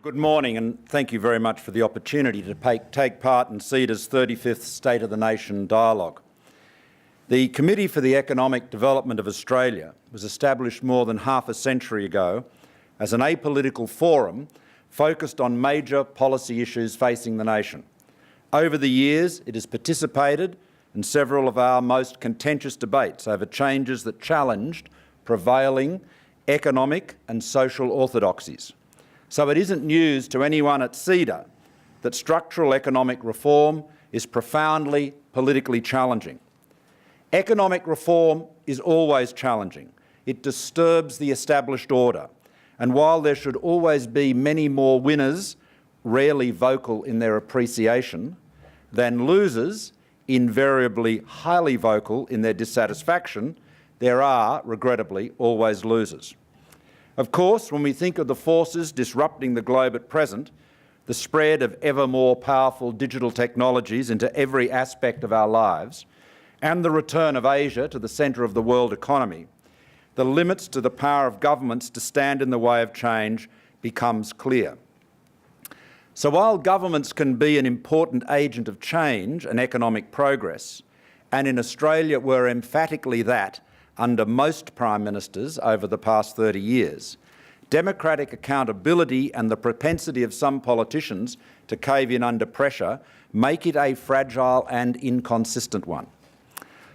Good morning, and thank you very much for the opportunity to take part in CEDA's 35th State of the Nation dialogue. The Committee for the Economic Development of Australia was established more than half a century ago as an apolitical forum focused on major policy issues facing the nation. Over the years, it has participated in several of our most contentious debates over changes that challenged prevailing economic and social orthodoxies. So it isn't news to anyone at CEDA that structural economic reform is profoundly politically challenging. Economic reform is always challenging. It disturbs the established order. And while there should always be many more winners, rarely vocal in their appreciation, than losers, invariably highly vocal in their dissatisfaction, there are, regrettably, always losers. Of course, when we think of the forces disrupting the globe at present, the spread of ever more powerful digital technologies into every aspect of our lives, and the return of Asia to the centre of the world economy, the limits to the power of governments to stand in the way of change becomes clear. So while governments can be an important agent of change and economic progress, and in Australia were emphatically that under most Prime Ministers over the past 30 years, democratic accountability and the propensity of some politicians to cave in under pressure make it a fragile and inconsistent one.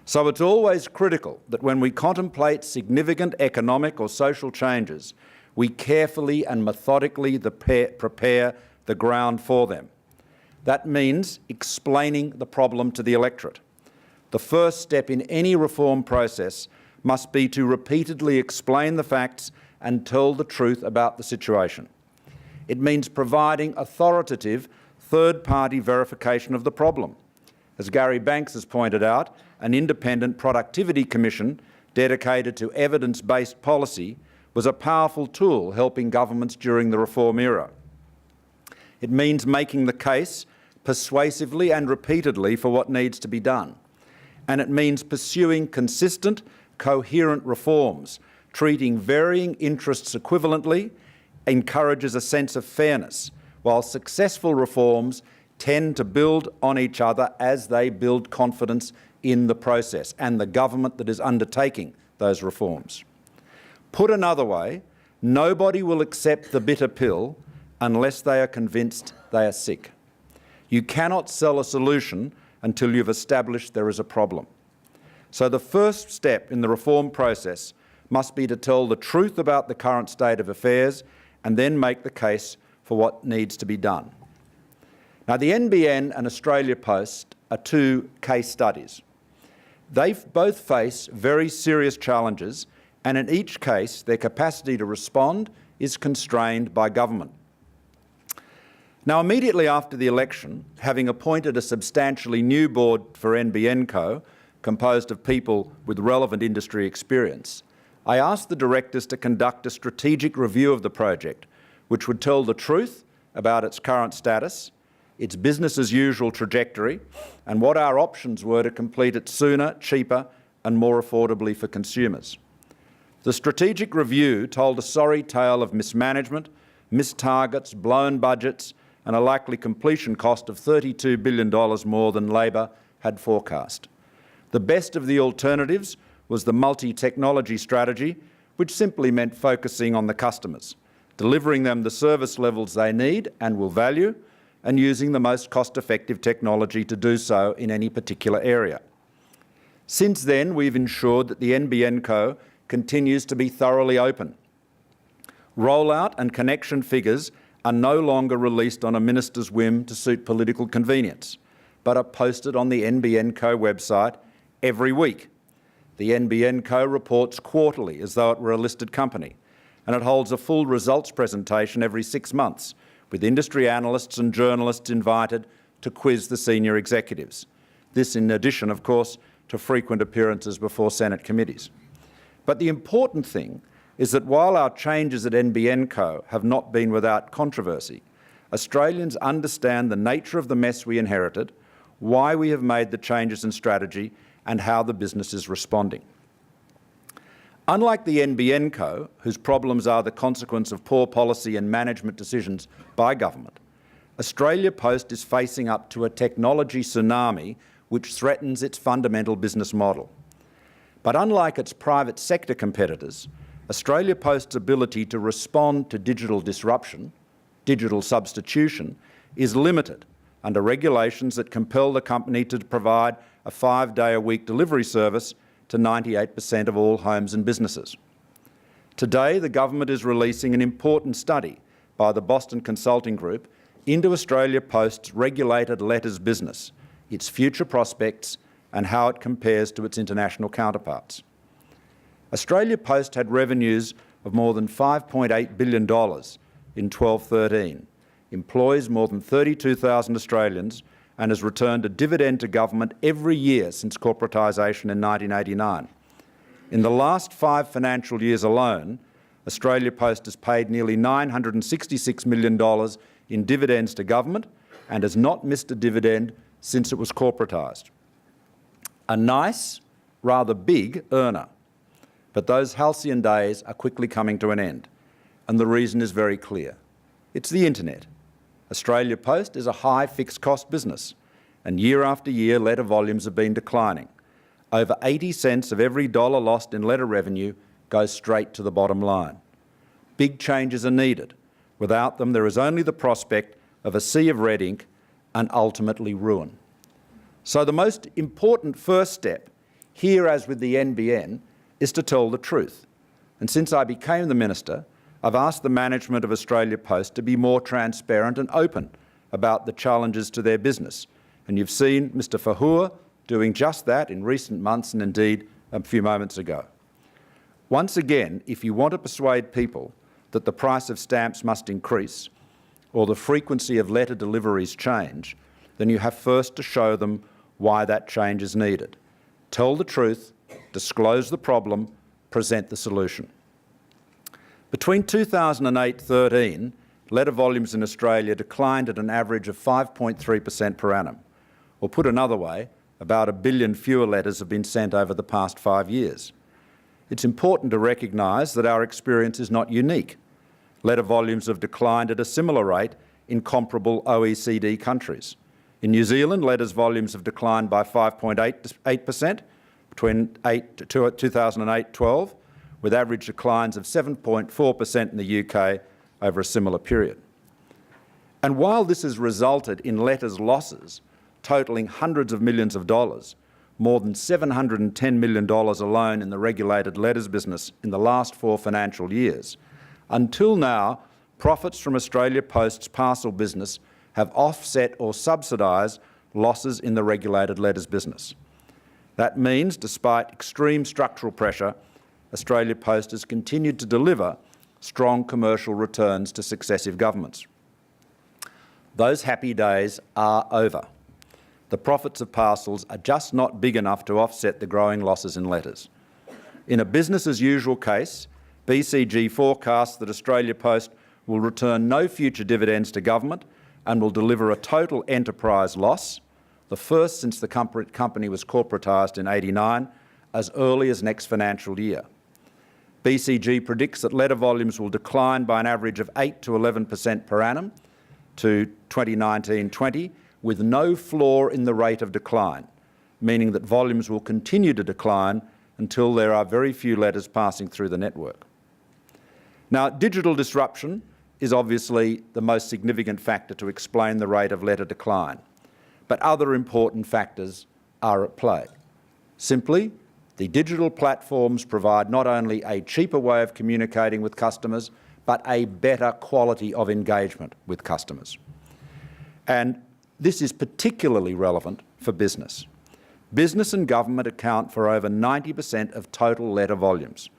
So it's always critical that when we contemplate significant economic or social changes, we carefully and methodically prepare the ground for them. That means explaining the problem to the electorate. The first step in any reform process must be to repeatedly explain the facts and tell the truth about the situation. It means providing authoritative third-party verification of the problem. As Gary Banks has pointed out, an independent productivity commission dedicated to evidence-based policy was a powerful tool helping governments during the reform era. It means making the case persuasively and repeatedly for what needs to be done. And it means pursuing consistent, coherent reforms, treating varying interests equivalently, encourages a sense of fairness, while successful reforms tend to build on each other as they build confidence in the process and the government that is undertaking those reforms. Put another way, nobody will accept the bitter pill unless they are convinced they are sick. You cannot sell a solution until you've established there is a problem. So the first step in the reform process must be to tell the truth about the current state of affairs and then make the case for what needs to be done. Now, the NBN and Australia Post are two case studies. They both face very serious challenges, and in each case, their capacity to respond is constrained by government. Now, immediately after the election, having appointed a substantially new board for NBN Co, composed of people with relevant industry experience, I asked the directors to conduct a strategic review of the project, which would tell the truth about its current status, its business-as-usual trajectory, and what our options were to complete it sooner, cheaper and more affordably for consumers. The strategic review told a sorry tale of mismanagement, missed targets, blown budgets and a likely completion cost of $32 billion more than Labor had forecast. The best of the alternatives was the multi-technology strategy, which simply meant focusing on the customers, delivering them the service levels they need and will value, and using the most cost-effective technology to do so in any particular area. Since then, we've ensured that the NBN Co continues to be thoroughly open. Rollout and connection figures are no longer released on a minister's whim to suit political convenience, but are posted on the NBN Co website every week. The NBN Co reports quarterly as though it were a listed company, and it holds a full results presentation every 6 months, with industry analysts and journalists invited to quiz the senior executives. This in addition, of course, to frequent appearances before Senate committees. But the important thing is that while our changes at NBN Co have not been without controversy, Australians understand the nature of the mess we inherited, why we have made the changes in strategy and how the business is responding. Unlike the NBN Co, whose problems are the consequence of poor policy and management decisions by government, Australia Post is facing up to a technology tsunami which threatens its fundamental business model. But unlike its private sector competitors, Australia Post's ability to respond to digital disruption, digital substitution, is limited under regulations that compel the company to provide a 5-day-a-week delivery service to 98% of all homes and businesses. Today, the government is releasing an important study by the Boston Consulting Group into Australia Post's regulated letters business, its future prospects and how it compares to its international counterparts. Australia Post had revenues of more than $5.8 billion in 12-13, employs more than 32,000 Australians and has returned a dividend to government every year since corporatisation in 1989. In the last 5 financial years alone, Australia Post has paid nearly $966 million in dividends to government and has not missed a dividend since it was corporatised. A nice, rather big earner. But those halcyon days are quickly coming to an end, and the reason is very clear. It's the internet. Australia Post is a high fixed cost business, and year after year letter volumes have been declining. Over 80 cents of every dollar lost in letter revenue goes straight to the bottom line. Big changes are needed. Without them, there is only the prospect of a sea of red ink and ultimately ruin. So the most important first step, here as with the NBN, is to tell the truth. And since I became the Minister, I've asked the management of Australia Post to be more transparent and open about the challenges to their business. And you've seen Mr Fahour doing just that in recent months and indeed a few moments ago. Once again, if you want to persuade people that the price of stamps must increase or the frequency of letter deliveries change, then you have first to show them why that change is needed. Tell the truth, disclose the problem, present the solution. Between 2008-13, letter volumes in Australia declined at an average of 5.3% per annum. Or put another way, about 1 billion fewer letters have been sent over the past 5 years. It's important to recognise that our experience is not unique. Letter volumes have declined at a similar rate in comparable OECD countries. In New Zealand, letters volumes have declined by 5.8% between 2008-12, with average declines of 7.4% in the UK over a similar period. And while this has resulted in letters losses totalling hundreds of millions of dollars, more than $710 million alone in the regulated letters business in the last 4 financial years, until now, profits from Australia Post's parcel business have offset or subsidised losses in the regulated letters business. That means, despite extreme structural pressure, Australia Post has continued to deliver strong commercial returns to successive governments. Those happy days are over. The profits of parcels are just not big enough to offset the growing losses in letters. In a business-as-usual case, BCG forecasts that Australia Post will return no future dividends to government and will deliver a total enterprise loss, the first since the company was corporatised in '89, as early as next financial year. BCG predicts that letter volumes will decline by an average of 8 to 11% per annum to 2019-20, with no floor in the rate of decline, meaning that volumes will continue to decline until there are very few letters passing through the network. Now, digital disruption is obviously the most significant factor to explain the rate of letter decline, but other important factors are at play. Simply, the digital platforms provide not only a cheaper way of communicating with customers, but a better quality of engagement with customers. And this is particularly relevant for business. Business and government account for over 90% of total letter volumes,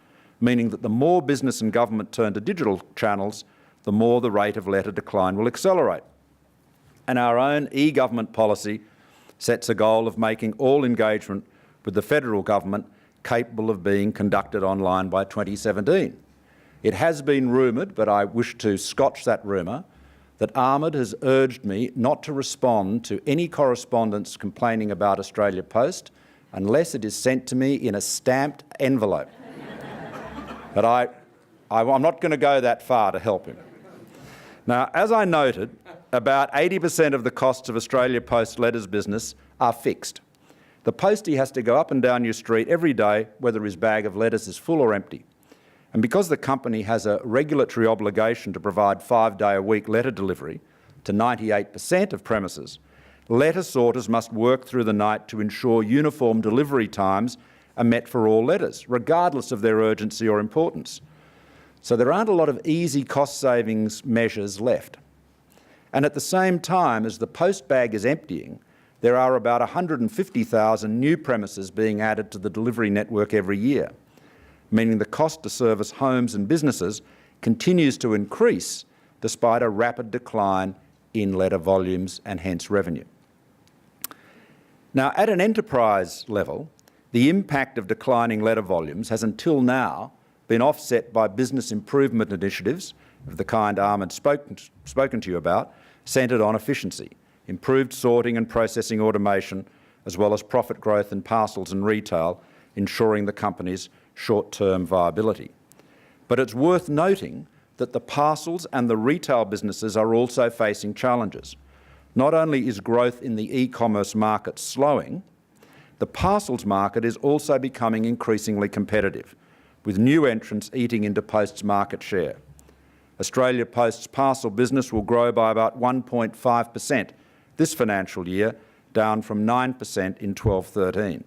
meaning that the more business and government turn to digital channels, the more the rate of letter decline will accelerate. And our own e-government policy sets a goal of making all engagement with the federal government capable of being conducted online by 2017. It has been rumoured, but I wish to scotch that rumour, that Ahmed has urged me not to respond to any correspondence complaining about Australia Post unless it is sent to me in a stamped envelope. But I'm not going to go that far to help him. Now, as I noted, about 80% of the costs of Australia Post letters business are fixed. The postie has to go up and down your street every day, whether his bag of letters is full or empty. And because the company has a regulatory obligation to provide 5-day-a-week letter delivery to 98% of premises, letter sorters must work through the night to ensure uniform delivery times are met for all letters, regardless of their urgency or importance. So there aren't a lot of easy cost savings measures left. And at the same time as the post bag is emptying, there are about 150,000 new premises being added to the delivery network every year, meaning the cost to service homes and businesses continues to increase despite a rapid decline in letter volumes and hence revenue. Now, at an enterprise level, the impact of declining letter volumes has until now been offset by business improvement initiatives of the kind Ahmed spoken to you about, centred on efficiency, improved sorting and processing automation, as well as profit growth in parcels and retail, ensuring the company's short-term viability. But it's worth noting that the parcels and the retail businesses are also facing challenges. Not only is growth in the e-commerce market slowing, the parcels market is also becoming increasingly competitive, with new entrants eating into Post's market share. Australia Post's parcel business will grow by about 1.5% this financial year, down from 9% in 12-13.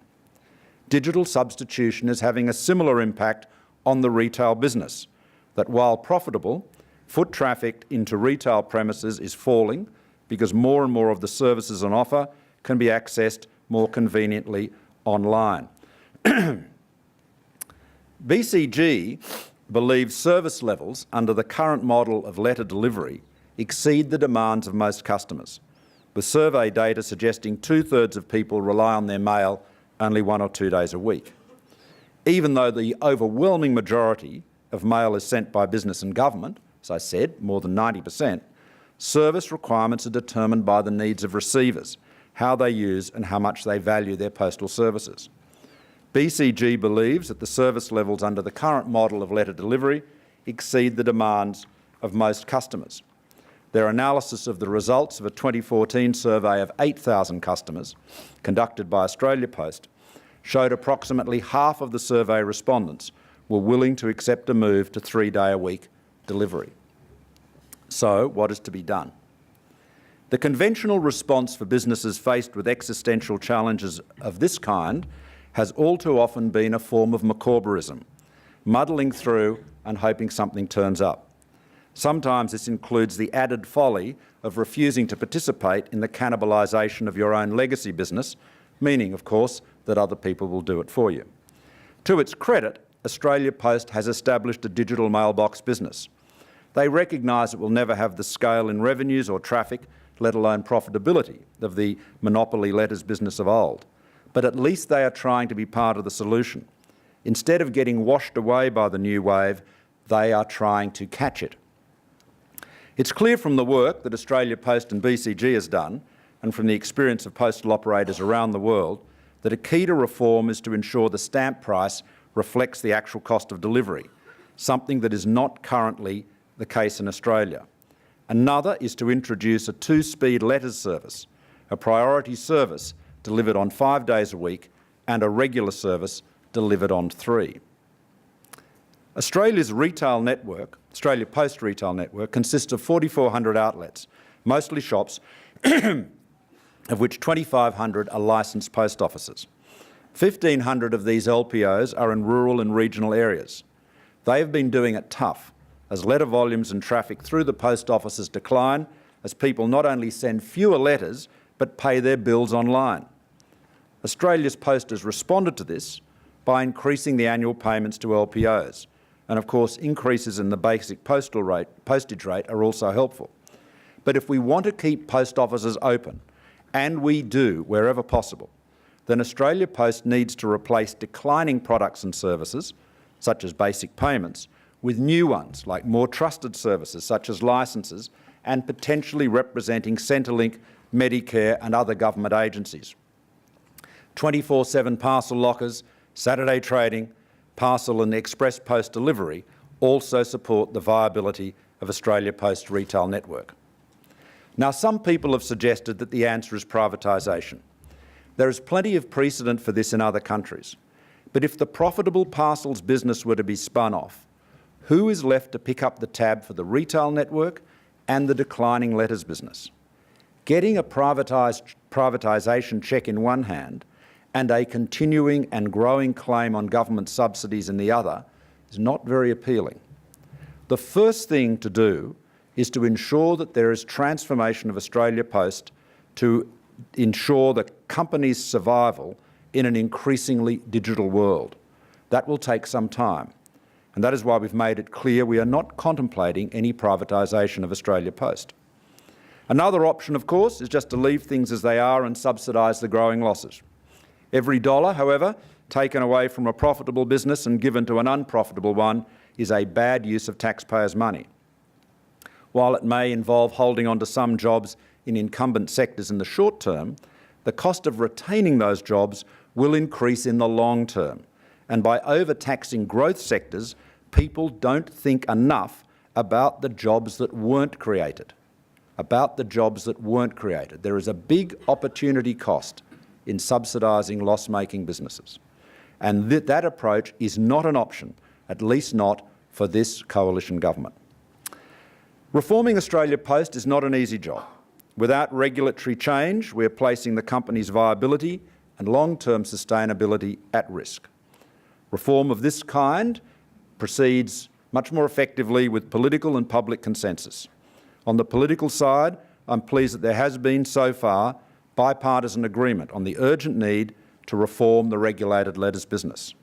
Digital substitution is having a similar impact on the retail business, that while profitable, foot traffic into retail premises is falling because more and more of the services on offer can be accessed more conveniently online. BCG believes service levels under the current model of letter delivery exceed the demands of most customers, with survey data suggesting 2/3 of people rely on their mail only 1 or 2 days a week. Even though the overwhelming majority of mail is sent by business and government, as I said, more than 90%, service requirements are determined by the needs of receivers, how they use and how much they value their postal services. BCG believes that the service levels under the current model of letter delivery exceed the demands of most customers. Their analysis of the results of a 2014 survey of 8,000 customers conducted by Australia Post showed approximately half of the survey respondents were willing to accept a move to 3-day-a-week delivery. So, what is to be done? The conventional response for businesses faced with existential challenges of this kind has all too often been a form of Macawberism, muddling through and hoping something turns up. Sometimes this includes the added folly of refusing to participate in the cannibalisation of your own legacy business, meaning, of course, that other people will do it for you. To its credit, Australia Post has established a digital mailbox business. They recognise it will never have the scale in revenues or traffic, let alone profitability, of the monopoly letters business of old. But at least they are trying to be part of the solution. Instead of getting washed away by the new wave, they are trying to catch it. It's clear from the work that Australia Post and BCG has done, and from the experience of postal operators around the world, that a key to reform is to ensure the stamp price reflects the actual cost of delivery, something that is not currently the case in Australia. Another is to introduce a 2-speed letters service, a priority service delivered on 5 days a week and a regular service delivered on 3. Australia's retail network, Australia Post retail network, consists of 4,400 outlets, mostly shops, of which 2,500 are licensed post offices. 1,500 of these LPOs are in rural and regional areas. They have been doing it tough, as letter volumes and traffic through the post offices decline, as people not only send fewer letters, but pay their bills online. Australia's Post has responded to this by increasing the annual payments to LPOs, and of course increases in the basic postage rate are also helpful. But if we want to keep post offices open, and we do wherever possible, then Australia Post needs to replace declining products and services, such as basic payments, with new ones like more trusted services such as licences and potentially representing Centrelink, Medicare and other government agencies. 24/7 parcel lockers, Saturday trading, parcel and express post delivery also support the viability of Australia Post retail network. Now, some people have suggested that the answer is privatisation. There is plenty of precedent for this in other countries. But if the profitable parcels business were to be spun off, who is left to pick up the tab for the retail network and the declining letters business? Getting a privatisation cheque in one hand and a continuing and growing claim on government subsidies in the other is not very appealing. The first thing to do is to ensure that there is transformation of Australia Post to ensure the company's survival in an increasingly digital world. That will take some time, and that is why we've made it clear we are not contemplating any privatisation of Australia Post. Another option, of course, is just to leave things as they are and subsidise the growing losses. Every dollar, however, taken away from a profitable business and given to an unprofitable one is a bad use of taxpayers' money. While it may involve holding on to some jobs in incumbent sectors in the short term, the cost of retaining those jobs will increase in the long term. And by overtaxing growth sectors, people don't think enough about the jobs that weren't created. There is a big opportunity cost in subsidising loss-making businesses. And that approach is not an option, at least not for this coalition government. Reforming Australia Post is not an easy job. Without regulatory change, we are placing the company's viability and long-term sustainability at risk. Reform of this kind proceeds much more effectively with political and public consensus. On the political side, I'm pleased that there has been, so far, bipartisan agreement on the urgent need to reform the regulated letters business.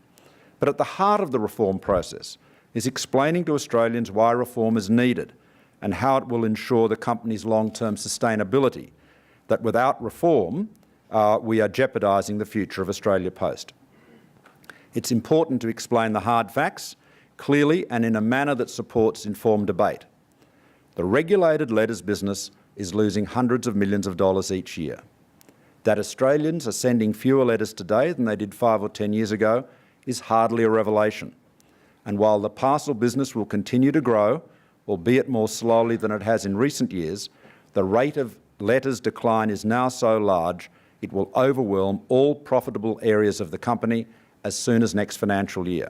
But at the heart of the reform process is explaining to Australians why reform is needed and how it will ensure the company's long-term sustainability, that without reform, we are jeopardising the future of Australia Post. It's important to explain the hard facts clearly and in a manner that supports informed debate. The regulated letters business is losing hundreds of millions of dollars each year. That Australians are sending fewer letters today than they did 5 or 10 years ago is hardly a revelation. And while the parcel business will continue to grow, albeit more slowly than it has in recent years, the rate of letters decline is now so large it will overwhelm all profitable areas of the company as soon as next financial year.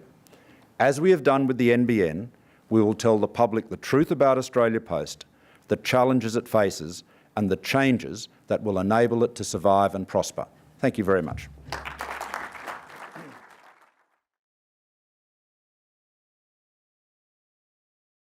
As we have done with the NBN, we will tell the public the truth about Australia Post, the challenges it faces and the changes that will enable it to survive and prosper. Thank you very much.